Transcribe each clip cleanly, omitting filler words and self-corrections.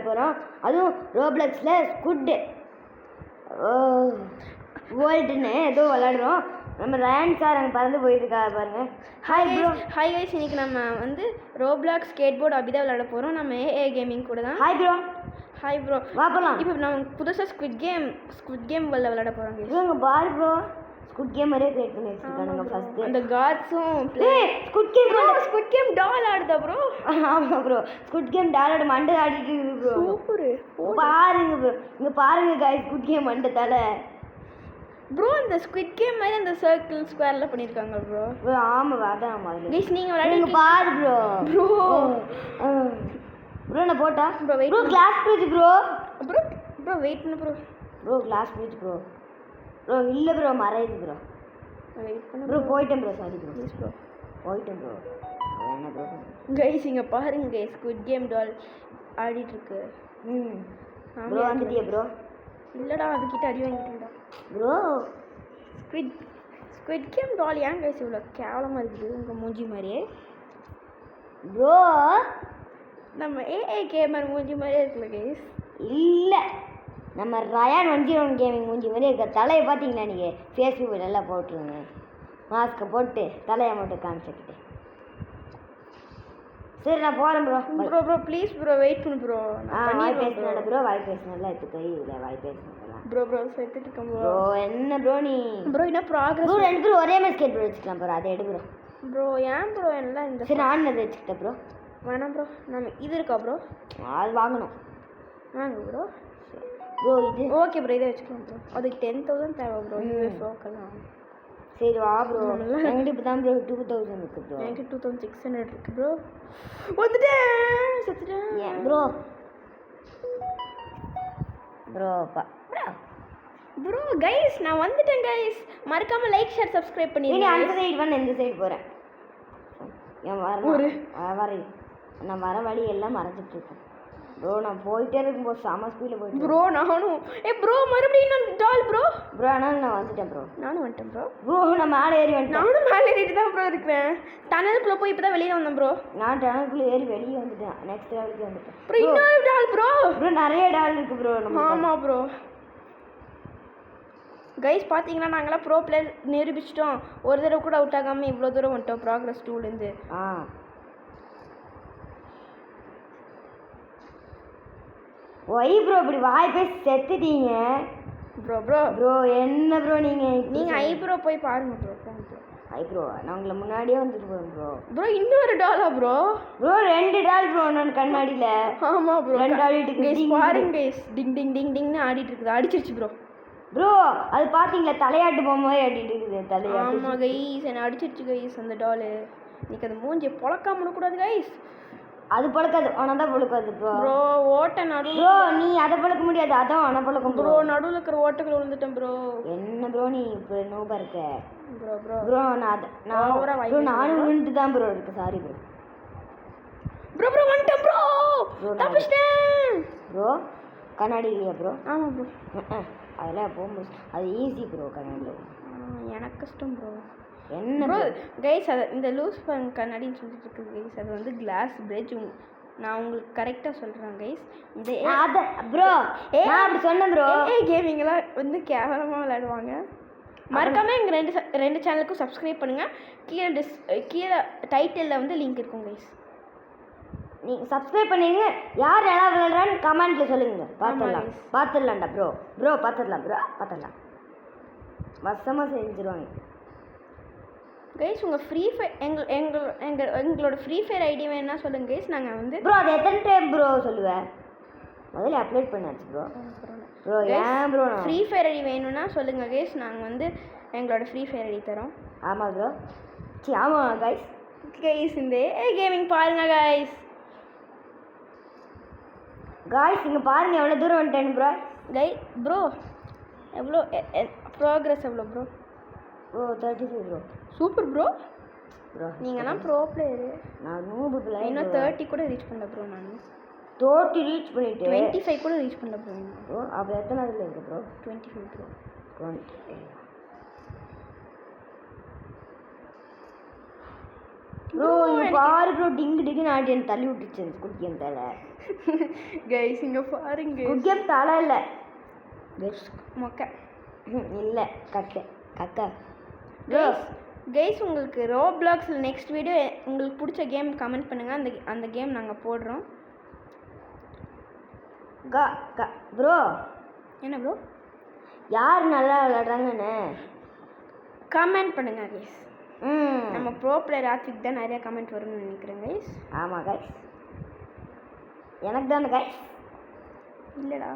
போகிறோம். அதுவும் ரோப்ளக்ஸில் ஸ்குட் வேர்ல்டுன்னு ஏதோ விளாடுறோம். நம்ம ரயான் சார் அங்கே பறந்து போயிருக்காரு பாருங்க. Hi bro. ஹாய் கைஸ், இன்னைக்கு நம்ம வந்து ரோப்ளாக்ஸ் ஸ்கேட் போர்டு அப்படி தான் விளாட போகிறோம். நம்ம ஏஏ கேமிங் கூட தான். Hi bro. Hi bro. வா போகலாம். இப்போ நம்ம புதுசாக ஸ்குவிட் கேம் விளாட போகிறோம். இவங்க பாரு ப்ரோ, ஸ்குட் கேம் மாதிரியே கிரியேட் பண்ணி வச்சிருக்காங்க. ஃபர்ஸ்ட் அந்த கார்ட்ஸும் ஸ்குட் கேம் டால் ஆடுதா ப்ரோ? ஆமாம் ப்ரோ, ஸ்குட் கேம் டாலோட மண்டை ஆடிட்டு இருக்கு ப்ரோ. சூப்பர். பாருங்க ப்ரோ, இங்கே பாருங்க காய்ஸ், ஸ்குட் கேம் மண்டை தலை ப்ரோ. அந்த ஸ்குவிட் கேம் மாதிரி அந்த சர்க்கிள் ஸ்கொயரில் பண்ணியிருக்காங்க ப்ரோ. ப்ரோ ஆமாம், அதான் மாதிரி. கைஸ் நீங்கள் விளையாடுங்க பாரு ப்ரோ. ப்ரோ ப்ரோ நான் போட்டா bro wait bro. Glass bridge bro. Bro wait பண்ணு ப்ரோ. Glass bridge bro. இல்லை ப்ரோ, மறையுது ப்ரோ. வெயிட் பண்ணு ப்ரோ. போயிட்டேன் bro, sorry bro. Please bro. போயிட்டேன் ப்ரோ. என்ன ப்ரோ கைஸ் இங்கே பாருங்க கைஸ், ஸ்குவிட் கேம் டால் ஆடிட்டு இருக்கு. ப்ரோ வந்துட்டியா ப்ரோ? இல்லைடா, அதுக்கிட்ட அடி வாங்கிட்டேன்டா ப்ரோ. ஸ்குவிட் கேம் டால் ஏன் கைஸ் இவ்வளோ கேவலமாக இருக்குது உங்கள் மூஞ்சி மாதிரியே? ப்ரோ நம்ம ஏஏ கேமர் மூஞ்சி மாதிரியே இருக்குல்ல கைஸ்? இல்லை, நம்ம ரயான் 101 கேமிங் மூஞ்சி மாதிரி இருக்க. தலையை பார்த்தீங்களா நீங்கள்? ஃபேஸ்புக் நல்லா போட்டுருங்க, மாஸ்க்கை போட்டு தலையை மட்டும் காமிச்சிக்கிட்டு. சரி நான் போகிறேன் bro. Bro please bro wait பண்ணு ப்ரோ. வாய் பேசினால ப்ரோ, வாய் பேசினால எடுத்துக்கோ. இல்லை வாய் பேசினா ப்ரோ சேர்த்துட்டு இருக்கேன் ப்ரோ. என்ன ப்ரோ நீ ப்ரோ என்ன ப்ராக்ரஸ்? ப்ரோ ரெண்டு பேரும் ஒரே மாதிரி ஸ்கேட் போர்டு வச்சுக்கலாம் ப்ரோ, அதை எடு ப்ரோ. ப்ரோ ஏன் ப்ரோ எல்லாம் இந்த சரி நான் அதை வச்சுக்கிட்டேன் ப்ரோ. வேணாம் ப்ரோ, நம்ம இது இருக்கா ப்ரோ? அது வாங்கணும். வாங்க ப்ரோ. ப்ரோ இது ஓகே ப்ரோ, இதை வச்சுக்கலாம் ப்ரோ. அதுக்கு 10,000 தேவை ப்ரோ. யூஎஸ்ஓக்கெல்லாம். சரி வா ப்ரோ. என்கிட்ட இப்போ தான் ப்ரோ 2000 இருக்குது ப்ரோ. எனக்கு 2600 இருக்குது ப்ரோ. வந்துட்டேன், செத்துட்டேன். ஏன் ப்ரோ? ப்ரோ ப்ரோ கைஸ் நான் வந்துட்டேன் கைஸ். மறக்காம லைக் ஷேர் சப்ஸ்கிரைப் பண்ணிடுங்க. நீ அந்த சைடு வா, இந்த சைடு போகிறேன். என் நான் வர வழி எல்லாம் மறைஞ்சிட்டு இருக்கேன் ப்ரோ. நான் போயிட்டே இருக்கும்போது செம ஸ்பீடில் போயிட்டு ப்ரோ. நானும் ப்ரோ மறுபடியும் நான் டால் ப்ரோ. ஆனால் நான் வந்துட்டேன் ப்ரோ. நானும் வந்துட்டேன் ப்ரோ. நான் மேலே ஏறி வந்துட்டேன். நானும் மேலே ஏறிட்டு தான் ப்ரோ இருக்கிறேன். டனலுக்குள்ளே போய் இப்போ தான் வெளியே வந்தேன் ப்ரோ. நான் டனலுக்குள்ளே ஏறி வெளியே வந்துட்டேன். நெக்ஸ்ட் லெவலுக்கு வந்துட்டேன் ப்ரோ. இன்னொரு டால் ப்ரோ. நிறைய டால் இருக்குது ப்ரோ. ஆமாம் ப்ரோ. கைஸ் பார்த்தீங்கன்னா நாங்களாம் ப்ரோ பிளேயர் நிரூபிச்சிட்டோம். ஒரு தடவை கூட அவுட் ஆகாமல் இவ்வளோ தூரம் வந்துட்டோம் ப்ராக்ரஸ் 2லேருந்து. ஒய் ப்ரோ இப்படி வாய் பேசி செத்துட்டீங்க ப்ரோ. என்ன ப்ரோ நீங்கள் ஐப்ரோ போய் பாருங்க ப்ரோ. ஐப்ரோ நான் உங்களை முன்னாடியே வந்துட்டு போகிறேன் ப்ரோ. இன்னொரு டாலா ப்ரோ? 2 டால் ப்ரோ. நான் கண்ணாடியில். ஆமாம் ப்ரோ. 2 ஆடிட்டு பாருங்க கைஸ், டிங் டிங் டிங் டிங்னு ஆடிட்டு இருக்குது. அடிச்சிருச்சு ப்ரோ. அது பார்த்தீங்களா? தலையாட்டு போகும்போது ஆடிட்டு இருக்குது தலையாட்டு. ஆமாம் கைஸ், என்ன அடிச்சிருச்சு கைஸ் அந்த டாலு. இன்னைக்கு அது மூஞ்சி பொழக்காம விடக்கூடாது கைஸ். அது பழக்காது, ஆனால் தான் பழக்காது ப்ரோ. ஓட்டை நடுவில் ப்ரோ. நீ அதை பழக்க முடியாது, அதான் ஆனால் பழக்கம் ப்ரோ. நடுவில் இருக்கிற ஓட்டுகள் விழுந்துட்டேன் ப்ரோ. என்ன ப்ரோ நீ இப்போ நோபா இருக்க ப்ரோ? நானும் விழுந்து தான் ப்ரோ இருக்கு. Sorry bro. வந்துட்டேன் ப்ரோ. தப்பிச்சிட்டேன் ப்ரோ. கண்ணாடி இல்லையா ப்ரோ? ஆமாம் ப்ரோ. அதெல்லாம் போகும்போது அது ஈஸி ப்ரோ. கண்ணாடியில் எனக்கு கஷ்டம் ப்ரோ. என்ன ப்ரோ கைஸ், அது இந்த லூஸ் கண்ணாடின்னு சொல்லிட்டு இருக்குது கைஸ். அது வந்து கிளாஸ் பிரிட்ஜ். நான் உங்களுக்கு கரெக்டாக சொல்கிறேன் கைஸ். இந்த ப்ரோ நான் அப்படி சொன்னேன் ப்ரோ. கேமிங்கெல்லாம் வந்து கேவலமாக விளையாடுவாங்க. மறக்காமல் எங்கள் ரெண்டு சேனலுக்கும் சப்ஸ்கிரைப் பண்ணுங்கள். கீழே டைட்டிலில் வந்து லிங்க் இருக்கும் கைஸ். நீங்கள் சப்ஸ்கிரைப் பண்ணிடுங்க. யார் நல்லா விளையாடுறான்னு கமெண்ட்டில் சொல்லுங்கள். பார்த்துடலாம்டா ப்ரோ. பார்த்துடலாம். வசமாக செஞ்சுருவாங்க கைஸ். உங்கள் ஃப்ரீ ஃபயர் எங்களோட ஃப்ரீ ஃபயர் ஐடி வேணுன்னா சொல்லுங்கள் கைஸ். நாங்கள் வந்து ப்ரோ அது எத்தனை டைம் ப்ரோ சொல்லுவேன்? முதல்ல அப்லோட் பண்ணாச்சு ப்ரோ. ஏன் ப்ரோ ஃப்ரீ ஃபயர் ஐடி வேணும்னா சொல்லுங்கள் கைஸ். நாங்கள் வந்து எங்களோட ஃப்ரீ ஃபயர் ஐடி தரோம். ஆமாம் ப்ரோ. ஆமாம் கைஸ் இந்த கேமிங் பாருங்க கைஸ். இங்கே பாருங்கள் எவ்வளோ தூரம் வந்துட்டேன் ப்ரோ. எவ்வளோ ப்ராக்ரஸ் எவ்வளோ ப்ரோ? 35 ப்ரோ. Super bro. நீங்கள்லாம் ப்ரோ பிளேயரு. நான் நூபு பிளேயர். இன்னும் 30 கூட ரீச் பண்ணல ப்ரோ. நான் 30 ரீச் பண்ணிட்டு 25 கூட ரீச் பண்ணல ப்ரோ. அப்போ எத்தனை அதில் இருக்கு ப்ரோ? 25 ப்ரோ. 20 ப்ரோ. பாரு ப்ரோ, டிங்கு டிங்குன்னு ஆடி எனக்கு தள்ளி விட்டுச்சு அந்த ஸ்கூட்டி. அந்த தலை கைஸ் இங்கே பாருங்க குட் கேம் தலை இல்லை மொக்க இல்லை கக்க கக்கா கைஸ் உங்களுக்கு ரோப்ளாக்ஸில் நெக்ஸ்ட் வீடியோ உங்களுக்கு பிடிச்ச கேம் கமெண்ட் பண்ணுங்கள். அந்த கேம் நாங்கள் போடுறோம். ப்ரோ என்ன ப்ரோ யார் நல்லா விளையாடுறாங்கன்னு கமெண்ட் பண்ணுங்க கைஸ். நம்ம ப்ரோ பிளேயர் ஆத்விக் தான் நிறைய கமெண்ட் வரும்னு நினைக்கிறேன் கைஸ். ஆமாம் கைஸ் எனக்கு தானே கைஸ் இல்லைடா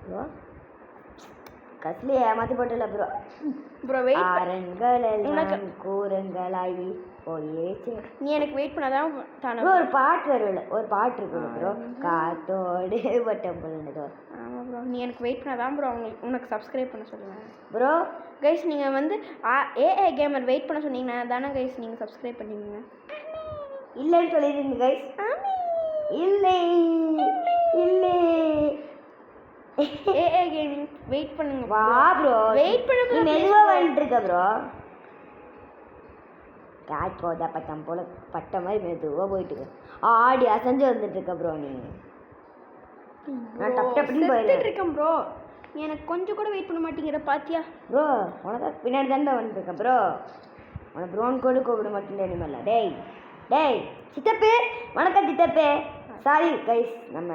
ப்ரோ கஸ்லி ஏமாற்றி போட்டல ப்ரோ. ப்ரோ வெயிட் ஆரண்கள் எல்லாம் கூரங்களாகி போயிடுச்சு. நீ எனக்கு வெயிட் பண்ணாதான் தானே ப்ரோ ஒரு பாட்டு வரும்ல ஒரு பாட்டு இருக்குல்ல ப்ரோ காத்தோடு வட்டம் போடுறதோ. ஆமாம் ப்ரோ நீ எனக்கு வெயிட் பண்ணாதான் ப்ரோ உனக்கு சப்ஸ்கிரைப் பண்ண சொல்லுவேன் ப்ரோ. கைஸ் நீங்கள் வந்து ஏஏ கேமர் வெயிட் பண்ண சொன்னீங்கன்னா தானே கைஸ் நீங்கள் சப்ஸ்கிரைப் பண்ணுவீங்க. இல்லைன்னு சொல்லிடுங்க கைஸ். இல்லை இல்லை ஏஏ கேமிங் வெயிட் பண்ணுங்க. வா ப்ரோ வெயிட் பண்ணுங்க. நீ மெதுவாக வந்துட்டு இருக்க ப்ரோ. காய்க்கோதா பட்டம் போல பட்ட மாதிரி மெதுவாக போயிட்டு இருக்கு. ஆடி அசைஞ்சு வந்துட்டு இருக்க ப்ரோ. நீ நான் டப் டப்னு போயிட்டு இருக்கேன் ப்ரோ. நீ எனக்கு கொஞ்சம் கூட வெயிட் பண்ண மாட்டேங்கிற பாத்தியா ப்ரோ. உனக்கு பின்னாடி தானே வந்துட்டு இருக்கேன் ப்ரோ. உனக்கு ப்ரோன் கூட கூப்பிட மாட்டேன் இனிமேல. டேய் டேய் சித்தப்பு வணக்கம் சித்தப்பு. சாரி கைஸ் நம்ம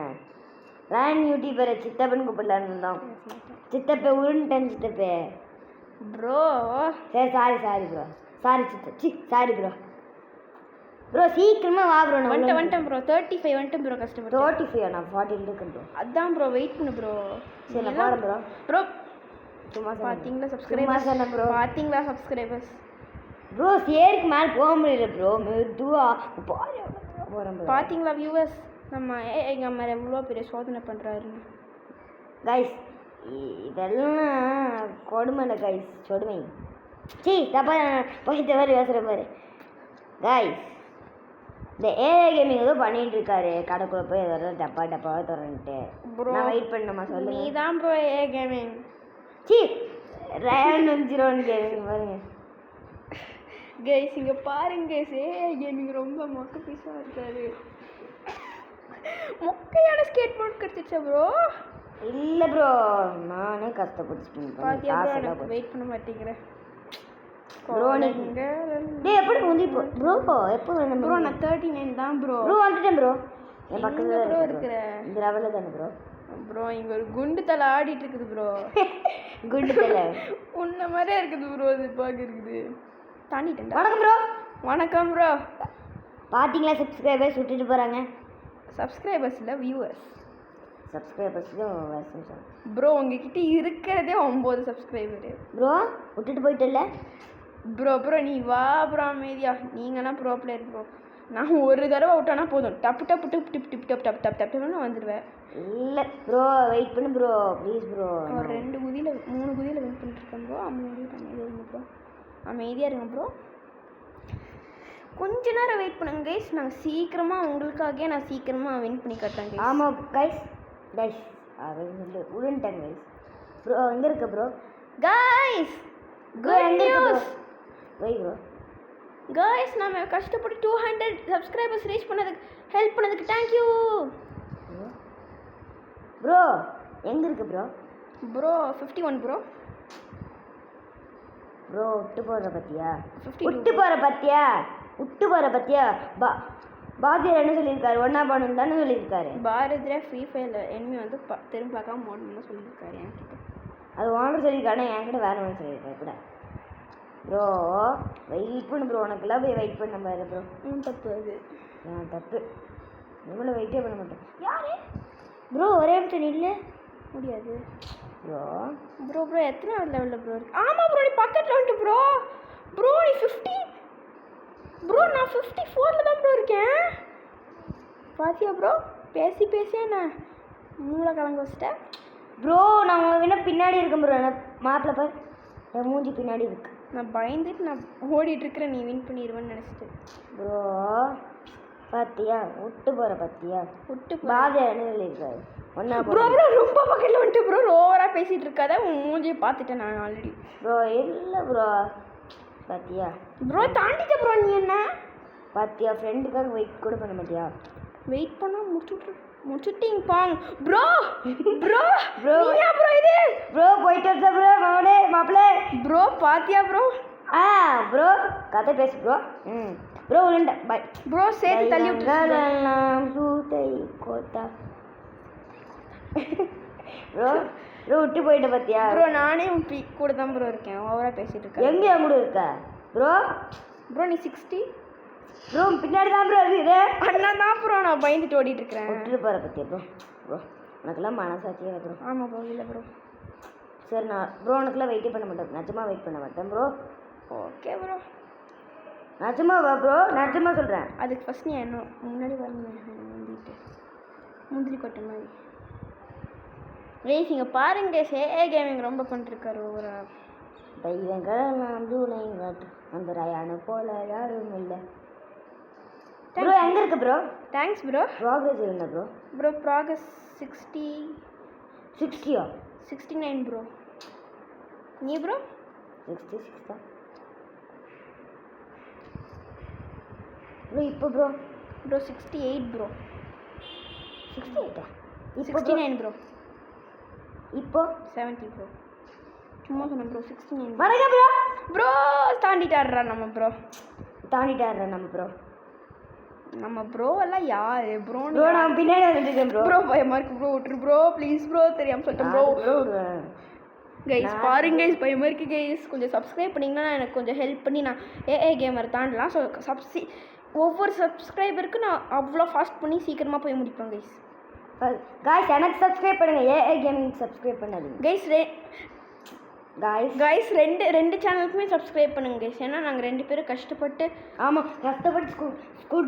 ரேன் யூடியூபரை சித்தப்பன்னு கூப்பிடலான்னு இருந்தோம். சித்தப்பே உருண்டேன் சித்தப்பே ப்ரோ. சரி sorry bro. Sorry sorry bro. Bro சீக்கிரமாக வா ப்ரோ. நான் வந்துட்டேன் ப்ரோ. 35 வந்துட்டேன் ப்ரோ. கஷ்டப்பட்டு 35 நான் 40 இருக்கேன் ப்ரோ. அதான் ப்ரோ வெயிட் பண்ணு ப்ரோ. சரி நான் போகிறேன் ப்ரோ. ப்ரோ சும்மா பார்த்தீங்களா சப்ஸ்கிரைபர்ஸ் ப்ரோ. பார்த்தீங்களா சப்ஸ்கிரைபர்ஸ் ப்ரோ சேருக்கு மேலே போக முடியல ப்ரோ. மெதுவாக போகிறேன் ப்ரோ. பார்த்தீங்களா வியூவர்ஸ் நம்ம ஏஐ கேமர் எவ்வளோ பெரிய சோதனை பண்ணுறாருன்னு. கைஸ் இதெல்லாம் கொடுமைல கைஸ் கொடுமை. தப்பாக போய் தவிர பேசுகிற பாரு கைஸ். இந்த ஏஐ கேமிங் ஏதோ பண்ணிட்டு இருக்காரு கடைக்குள்ள போய் ஏதோ டப்பாவை திறந்துட்டு ப்ரோ. நான் வெயிட் பண்ணணுமா சொல்லு. நீ தான் ப்ரோ ஏஐ கேமிங். ரேன் 01 கேமிங் பாருங்க கைஸ் இங்கே பாருங்க கைஸ். ஏஐ கேமிங் ரொம்ப மொக்க பீஸாக இருக்காரு. மொக்கையான ஸ்கேட் போர்ட் கிடச்சிச்சா ப்ரோ. இல்லை ப்ரோ நானே கஷ்டப்பட்டு பாத்தியா ப்ரோ எனக்கு வெயிட் பண்ண மாட்டேங்கிறேன் ப்ரோ. நீங்கள் எப்படி முந்தி ப்ரோ எப்போ வேணும் ப்ரோ. நான் 39 தான் ப்ரோ. ப்ரோ வந்துட்டேன் ப்ரோ. என் பக்கத்தில் ப்ரோ இருக்கிற இந்த லெவலில் தானே ப்ரோ. ப்ரோ இங்கே ஒரு குண்டு தலை ஆடிட்டு இருக்குது ப்ரோ. குண்டு தலை உன்ன மாதிரியே இருக்குது ப்ரோ. இது பார்க்க இருக்குது. தாண்டிட்டேன். வணக்கம் ப்ரோ. வணக்கம் ப்ரோ. பார்த்தீங்களா சப்ஸ்கிரைபர்ஸ் விட்டுட்டு போகிறாங்க. சப்ஸ்கிரைபர்ஸ் இல்லை வியூவர்ஸ். சப்ஸ்கிரைபர்ஸ் ப்ரோ உங்ககிட்ட இருக்கிறதே 9 சப்ஸ்கிரைபரு ப்ரோ. விட்டுட்டு போயிட்டல ப்ரோ. நீ வா ப்ரோ அமைதியா. நீங்கன்னா ப்ரோ பிளேயர் ப்ரோ. நான் ஒரு தடவை விட்டானா போதும் டப்பு டப்பு டிப் டிப் டிப் டப் டப் டப் டப்னு வந்துடுவேன். இல்லை ப்ரோ வெயிட் பண்ணு ப்ரோ ப்ளீஸ் ப்ரோ. ஒரு 2 குதியில் 3 குதியில் வெயிட் பண்ணிட்டுருக்கேன் ப்ரோ. அமைதியாக இருங்க ப்ரோ. அமைதியாக இருங்க ப்ரோ. கொஞ்ச நேரம் வெயிட் பண்ணுங்க கைஸ். நாங்கள் சீக்கிரமாக உங்களுக்காகவே நான் சீக்கிரமாக வின் பண்ணி காட்டேன் கைஸ். ஆமாம் கைஸ் கைஸ் அது உடன்ட்டேன் கைஸ். ப்ரோ எங்கே இருக்க ப்ரோ. Guys good news. வெய் ப்ரோ. கைஸ் நம்ம கஷ்டப்பட்டு 200 சப்ஸ்கிரைபர்ஸ் ரீச் பண்ணதுக்கு ஹெல்ப் பண்ணதுக்கு தேங்க்யூ ப்ரோ. எங்கே இருக்கு ப்ரோ. Bro 51 bro. ப்ரோ விட்டு போகிற பற்றியா விட்டு போகிற பற்றியா பாரதியார் என்ன சொல்லியிருக்காரு. ஒன்றா பண்ணணும் தானே சொல்லியிருக்காரு. பாரதியார் ஃப்ரீ ஃபயரில் எனிமி வந்து திரும்ப பார்க்காம ஓடணும்னு சொல்லியிருக்காரு என்கிட்ட. அது ஓனர் சொல்லியிருக்காரு. என்கிட்ட வேறு ஒன்று சொல்லியிருக்காரு கூட. ப்ரோ வெயிட் பண்ணு ப்ரோ. உனக்குலாம் போய் வெயிட் பண்ண பாரு ப்ரோ. தப்பு அது. தப்பு. நம்மள வெயிட்டே பண்ண மாட்டேன். யாரு ப்ரோ ஒரே நிமிஷம் இல்லை முடியாது ப்ரோ. எத்தனை லெவலில் ப்ரோ இருக்கு. ஆமாம் ப்ரோ நீ பக்கத்தில் வந்துட்டு ப்ரோ. நீ 50 ப்ரோ. நான் 54 தான் ப்ரோ இருக்கேன். பாத்தியா ப்ரோ. பேசியே நான் மூளை கலங்க வச்சிட்டேன் ப்ரோ. நான் உங்களை வேணா பின்னாடி இருக்கேன் ப்ரோ. நான் மாப்பிள்ள பார் என் மூஞ்சி பின்னாடி இருக்கு. நான் பயந்துட்டு நான் ஓடிட்டுருக்கிறேன். நீ வின் பண்ணிடுவேன்னு நினச்சிட்டு ப்ரோ. பாத்தியா விட்டு போகிற பற்றியா விட்டு பாரதியார் என்ன சொல்லியிருக்காரு. ஒன்றா ப்ரோ. ரொம்ப பக்கத்தில் வந்துட்டு ப்ரோ. ஓவராக பேசிகிட்டு இருக்காத. உன் மூஞ்சியை பார்த்துட்டேன் நான் ஆல்ரெடி ப்ரோ. இல்லை ப்ரோ. பாத்தியா ப்ரோ தாண்டிட்ட ப்ரோ. நீ என்ன பாத்தியா ஃப்ரெண்டுக்காக வெயிட் கூட பண்ண மாட்டியா. வெயிட் பண்ணால் முடிச்சுட்ரு. முச்சுட்டிங் பாங் ப்ரோ ப்ரோ Bro. நீயா ப்ரோ இது ப்ரோ போயிட்டு வச்சா ப்ரோ மவனே மாப்பிளே ப்ரோ பாத்தியா ப்ரோ ப்ரோ கதை பேசு ப்ரோ ப்ரோ உருண்ட பை ப்ரோ சேர்த்து தள்ளி விட்டு தைலங்களெல்லாம் சூத்தை கோத்தா ப்ரோ ப்ரோ விட்டு போயிட்ட பாத்தியா ப்ரோ நானே உன் கூட தான் ப்ரோ இருக்கேன் ஓவரா பேசிட்டு இருக்கேன் எங்க என் கூட இருக்க ப்ரோ ப்ரோ நீ 60 ப்ரோ பின்னாடி தான் ப்ரோ இருக்குது அண்ணா தான் ப்ரோ நான் பயந்துட்டு ஓடிட்டு இருக்கிறேன் விட்டுட்டு போகிற பற்றியா ப்ரோ ப்ரோ உனக்கெல்லாம் மனசாட்சியே ப்ரோ ஆமாம் ப்ரோ இல்லை ப்ரோ சரி நான் ப்ரோ உனக்கெல்லாம் வெயிட்டே பண்ண மாட்டேன் நிஜமாக வெயிட் பண்ண மாட்டேன் ப்ரோ ஓகே ப்ரோ நிஜமா வா ப்ரோ நிஜமா சொல்கிறேன் அதுக்கு ஃபஸ்ட் நீ என்ன முன்னாடி வரணும் முந்திட்டு முந்திரி கொட்டை மாதிரி கைஸ் இங்கே பாருங்க ஏ கேமிங் ரொம்ப பண்ணிருக்காரு ஒரு தெய்வங்களெல்லாம் தூளையும் காட்டு அந்த ரயானு போல யாரும் இல்லை ப்ரோ எங்கே இருக்கு ப்ரோ தேங்க்ஸ் ப்ரோ ப்ராக்ரஸ் என்ன ப்ரோ ப்ரோ ப்ராக்ரஸ் 60யா 69 ப்ரோ நீ ப்ரோ 66 தான் ப்ரோ இப்போ ப்ரோ ப்ரோ 68 ப்ரோ 68ஆ 69 ப்ரோ இப்போ 70 ப்ரோ சும்மா சொன்னேன் ப்ரோ 69 வணக்கம் ப்ரோ ப்ரோ தாண்டிட்டாடுறா நம்ம ப்ரோ தாண்டிட்டாரு நம்ம ப்ரோ எல்லாம் யாரு ப்ரோ ப்ரோ நான் பின்னாடி வந்துட்டேன் ப்ரோ ப்ரோ பயமா இருக்கு ப்ரோ விட்டுரு ப்ரோ ப்ளீஸ் ப்ரோ தெரியாம சொல்லிட்டேன் ப்ரோ கைஸ் பாருங்க கைஸ் பயமா இருக்கு கைஸ் கொஞ்சம் சப்ஸ்கிரைப் பண்ணிங்கன்னா எனக்கு கொஞ்சம் ஹெல்ப் பண்ணி நான் ஏஏ கேமர் தாண்டலாம் ஸோ ஒவ்வொரு சப்ஸ்கிரைபருக்கு நான் அவ்வளோ ஃபாஸ்ட் பண்ணி சீக்கிரமாக போய் முடிப்பேன் கைஸ் காய்ஸ் எனக்கு சப்ஸ்கிரைப் பண்ணுங்க ஏஏ கேமிங் சப்ஸ்கிரைப் பண்ணாதீங்க கைஸ் ரெண்டு சேனலுக்குமே சப்ஸ்கிரைப் பண்ணுங்க கைஸ் ஏன்னா நாங்கள் 2 பேரும் கஷ்டப்பட்டு ஆமாம் கஷ்டப்பட்டு ஸ்கூல்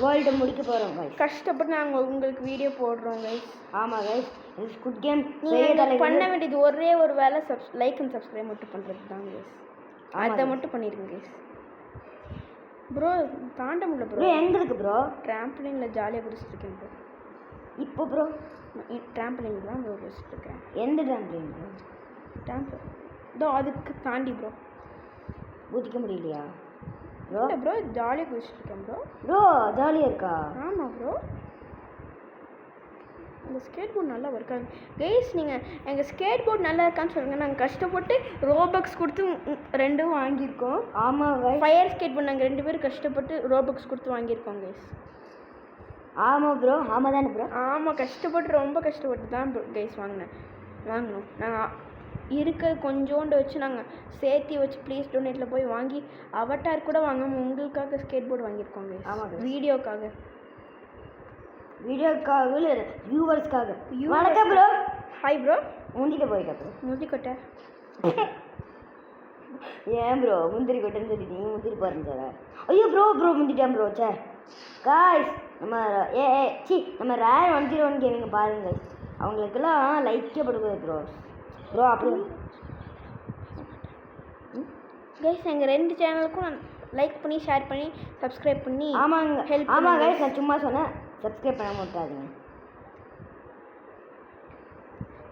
வேர்ல்டு முடிக்க போகிறோம் கைஸ் கஷ்டப்பட்டு நாங்கள் உங்களுக்கு வீடியோ போடுறோம் கைஸ் ஆமாம் கைஸ் ஸ்குட் கேம் நீங்கள் பண்ண வேண்டியது ஒரே ஒரு வேலை லைக் அண்ட் சப்ஸ்கிரைப் மட்டும் பண்ணுறது தான் கைஸ் அதை மட்டும் பண்ணிடுங்க கைஸ் ப்ரோ தாண்ட முடியல ப்ரோ ப்ரோ எங்கே இருக்கு ப்ரோ ட்ராம்பலினில் ஜாலியாக குடிச்சிட்டு இருக்கேன் ப்ரோ இப்போ ப்ரோ ட்ராம்பலினில் தான் ப்ரோ குடிச்சிட்டு இருக்கேன் எந்த ட்ராம்ப்ளின் ப்ரோ இதோ அதுக்கு தாண்டி ப்ரோ குதிக்க முடியலையா ப்ரோ இல்லை ப்ரோ ஜாலியாக குடிச்சிட்டு இருக்கேன் ப்ரோ ப்ரோ ஜாலியாக இருக்கா ஆமாம் ப்ரோ இந்த ஸ்கேட் போர்ட் நல்லா ஒர்க் ஆகுது கைஸ் நீங்கள் எங்கள் ஸ்கேட் போர்ட் நல்லா இருக்கான்னு சொல்லுங்கள் நாங்கள் கஷ்டப்பட்டு ரோபக்ஸ் கொடுத்து 2 வாங்கியிருக்கோம் ஆமாம் கைஸ் ஃபயர் ஸ்கேட் போர்ட் நாங்கள் 2 பேரும் கஷ்டப்பட்டு ரோபக்ஸ் கொடுத்து வாங்கியிருக்கோம் கைஸ் ஆமாம் ப்ரோ ஆமாம் தானே ப்ரோ ஆமாம் கஷ்டப்பட்டு ரொம்ப கஷ்டப்பட்டு தான் கைஸ் வாங்கினோம் நாங்கள் இருக்க கொஞ்சோண்டு வச்சு நாங்கள் சேர்த்தி வச்சு ப்ளீஸ் டொனேட்டில் போய் வாங்கி அவட்டார் கூட வாங்காமல் உங்களுக்காக ஸ்கேட் போர்டு வாங்கியிருக்கோம் கைஸ் ஆமாம் வீடியோக்காக இல்லை வியூவர்ஸ்க்காக வணக்கம் ப்ரோ ஹாய் ப்ரோ முந்திட்டு போயிட்டா ப்ரோ முந்திக்கொட்டை ஏன் ப்ரோ முந்திரி கொட்டைன்னு சொல்லிட்டு நீ முந்திரி பாருங்க சார் ஐயோ ப்ரோ முந்திட்டேன் ப்ரோ சார் காய்ஸ் நம்ம நம்ம ரேர் 101 கேமிங்க பாருங்க guys. அவங்களுக்கெல்லாம் லைக்கே படுக்குது ப்ரோ அப்படி கைஸ் எங்கள் 2 சேனலுக்கும் லைக் பண்ணி ஷேர் பண்ணி சப்ஸ்கிரைப் பண்ணி ஆமாங்க ஹெல்ப் ஆமாம் கைஸ் நான் சும்மா சொன்னேன் சப்ஸ்கிரைப் பண்ண மாட்டாதீங்க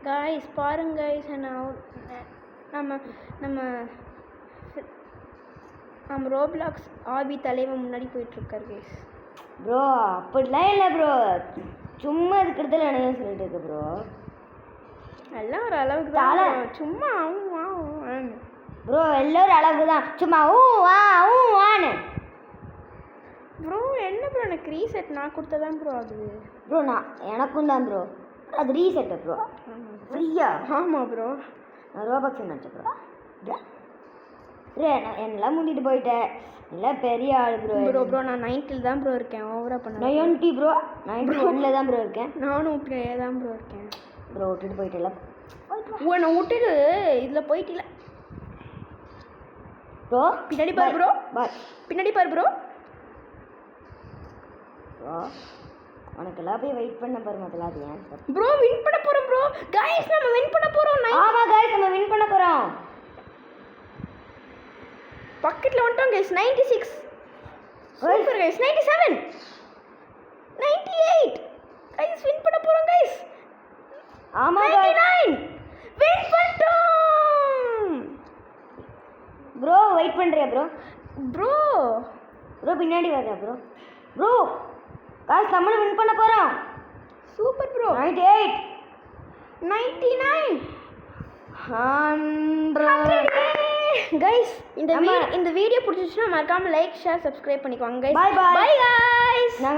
கைஸ் பாருங்க கைஸ் நம்ம நம்ம நம்ம ரோப்ளாக்ஸ் ஆபி தலைவன் முன்னாடி போயிட்டுருக்கார் கைஸ் ப்ரோ அப்படிலாம் இல்லை ப்ரோ சும்மா இருக்கிறதுல என்ன சொல்லிட்டு இருக்கு ப்ரோ எல்லாம் ஒரு அளவுக்கு தான் bro. சும்மா ப்ரோ எல்லோரும் அளவுக்கு தான் சும்மா வான்னு ப்ரோ என்ன ப்ரோ எனக்கு ரீசெட் நான் கொடுத்ததான் ப்ரோ ஆகுது ப்ரோ நான் எனக்கும் தான் ப்ரோ அது ரீசெட்டு ப்ரோ ஃப்ரீயா ஆமாம் ப்ரோ நான் ரோபக்ஸ் நினச்சேன் ப்ரோ நான் என்னெல்லாம் முந்திட்டு போயிட்டேன் எல்லாம் பெரிய ஆள் ப்ரோ நான் 90 தான் ப்ரோ இருக்கேன் ஓவராக பண்ண 90 ப்ரோ 91 தான் ப்ரோ இருக்கேன் நானும் இப்படியே தான் ப்ரோ இருக்கேன் ப்ரோ விட்டுட்டு போயிட்டேன் நான் விட்டுட்டு இதில் போயிட்டில்ல ப்ரோ பின்னாடி பாரு ப்ரோ பாய் பின்னாடி பாரு ப்ரோ ப்ரோ உனக்கெல்லாம் போய் வெயிட் பண்ண பாரு முதல்ல அது ஏன் ப்ரோ வின் பண்ண போகிறோம் ப்ரோ கைஸ் நம்ம வின் பண்ண போகிறோம் ஆமாம் கைஸ் நம்ம வின் பண்ண போகிறோம் பக்கெட்டில் வந்துட்டோம் guys 96 super guys 97 98 guys win பண்ண போகிறோம் கைஸ் ஆமாம் 99 வின் பண்ணிட்டோம் ப்ரோ வெயிட் பண்ணுறியா ப்ரோ ப்ரோ பின்னாடி வர்றியா ப்ரோ கைஸ் நம்மளும் வின் பண்ண போகிறோம் சூப்பர் ப்ரோ 98 99 100 கைஸ் நம்ம- இந்த வீடியோ பிடிச்சிச்சுன்னா மறக்காம லைக் ஷேர் சப்ஸ்கிரைப் பண்ணிக்கோங்க guys Bye bye. Bye guys நாங்க